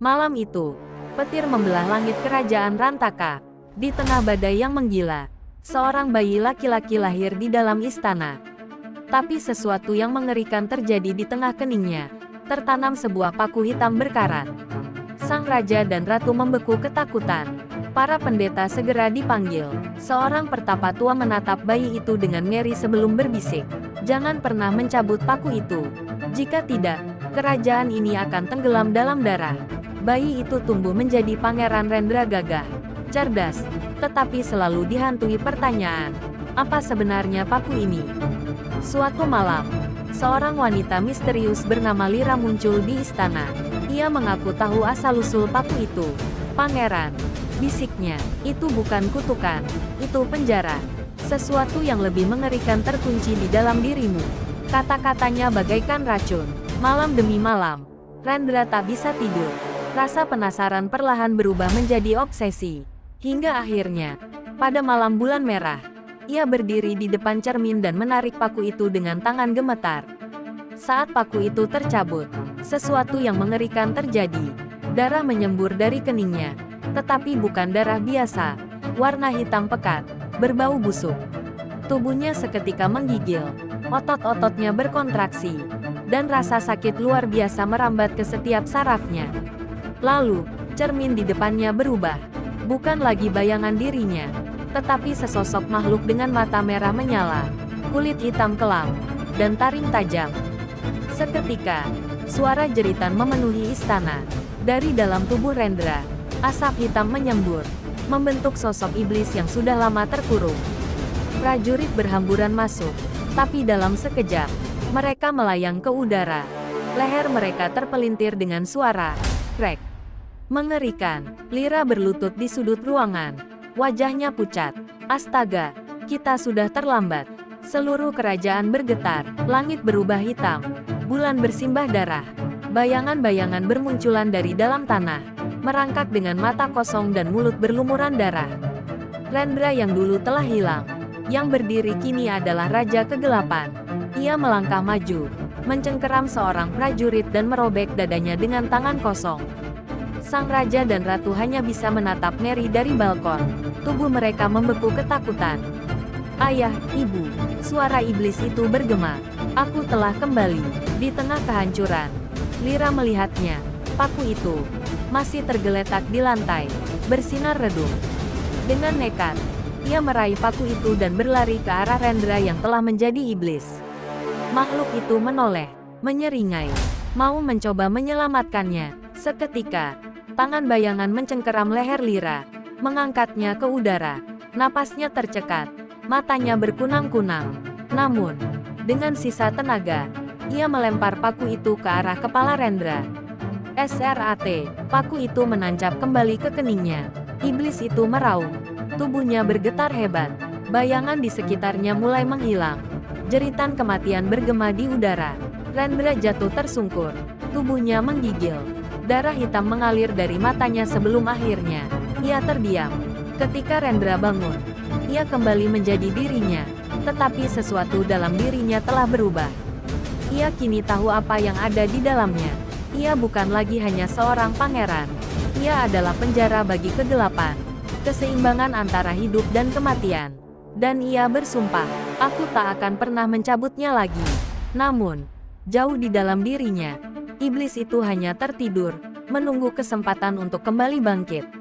Malam itu, petir membelah langit kerajaan Rantaka. Di tengah badai yang menggila, seorang bayi laki-laki lahir di dalam istana. Tapi sesuatu yang mengerikan terjadi di tengah keningnya. Tertanam sebuah paku hitam berkarat. Sang raja dan ratu membeku ketakutan. Para pendeta segera dipanggil. Seorang pertapa tua menatap bayi itu dengan ngeri sebelum berbisik, "Jangan pernah mencabut paku itu. Jika tidak, kerajaan ini akan tenggelam dalam darah." Bayi itu tumbuh menjadi Pangeran Rendra gagah, cerdas, tetapi selalu dihantui pertanyaan, apa sebenarnya paku ini? Suatu malam, seorang wanita misterius bernama Lira muncul di istana. Ia mengaku tahu asal-usul paku itu. "Pangeran," bisiknya, "itu bukan kutukan, itu penjara. Sesuatu yang lebih mengerikan terkunci di dalam dirimu." Kata-katanya bagaikan racun. Malam demi malam, Rendra tak bisa tidur. Rasa penasaran perlahan berubah menjadi obsesi. Hingga akhirnya, pada malam bulan merah, ia berdiri di depan cermin dan menarik paku itu dengan tangan gemetar. Saat paku itu tercabut, sesuatu yang mengerikan terjadi. Darah menyembur dari keningnya. Tetapi bukan darah biasa. Warna hitam pekat, berbau busuk. Tubuhnya seketika menggigil. Otot-ototnya berkontraksi. Dan rasa sakit luar biasa merambat ke setiap sarafnya. Lalu, cermin di depannya berubah. Bukan lagi bayangan dirinya, tetapi sesosok makhluk dengan mata merah menyala, kulit hitam kelam, dan taring tajam. Seketika, suara jeritan memenuhi istana. Dari dalam tubuh Rendra, asap hitam menyembur, membentuk sosok iblis yang sudah lama terkurung. Prajurit berhamburan masuk, tapi dalam sekejap, mereka melayang ke udara. Leher mereka terpelintir dengan suara krek. Mengerikan, Lira berlutut di sudut ruangan. Wajahnya pucat. "Astaga, kita sudah terlambat." Seluruh kerajaan bergetar, langit berubah hitam, bulan bersimbah darah. Bayangan-bayangan bermunculan dari dalam tanah, merangkak dengan mata kosong dan mulut berlumuran darah. Rendra yang dulu telah hilang, yang berdiri kini adalah Raja Kegelapan. Ia melangkah maju, mencengkeram seorang prajurit dan merobek dadanya dengan tangan kosong. Sang raja dan ratu hanya bisa menatap ngeri dari balkon. Tubuh mereka membeku ketakutan. "Ayah, ibu," suara iblis itu bergema. "Aku telah kembali." Di tengah kehancuran, Lira melihatnya. Paku itu masih tergeletak di lantai, bersinar redup. Dengan nekat, ia meraih paku itu dan berlari ke arah Rendra yang telah menjadi iblis. Makhluk itu menoleh, menyeringai, mau mencoba menyelamatkannya. Seketika, tangan bayangan mencengkeram leher Lira, mengangkatnya ke udara. Napasnya tercekat, matanya berkunang-kunang. Namun, dengan sisa tenaga, ia melempar paku itu ke arah kepala Rendra. SRAT, paku itu menancap kembali ke keningnya. Iblis itu meraung, tubuhnya bergetar hebat. Bayangan di sekitarnya mulai menghilang. Jeritan kematian bergema di udara. Rendra jatuh tersungkur, tubuhnya menggigil. Darah hitam mengalir dari matanya sebelum akhirnya ia terdiam. Ketika Rendra bangun, ia kembali menjadi dirinya, tetapi sesuatu dalam dirinya telah berubah. Ia kini tahu apa yang ada di dalamnya. Ia bukan lagi hanya seorang pangeran. Ia adalah penjara bagi kegelapan, keseimbangan antara hidup dan kematian. Dan ia bersumpah, "Aku tak akan pernah mencabutnya lagi." Namun, jauh di dalam dirinya, iblis itu hanya tertidur, menunggu kesempatan untuk kembali bangkit.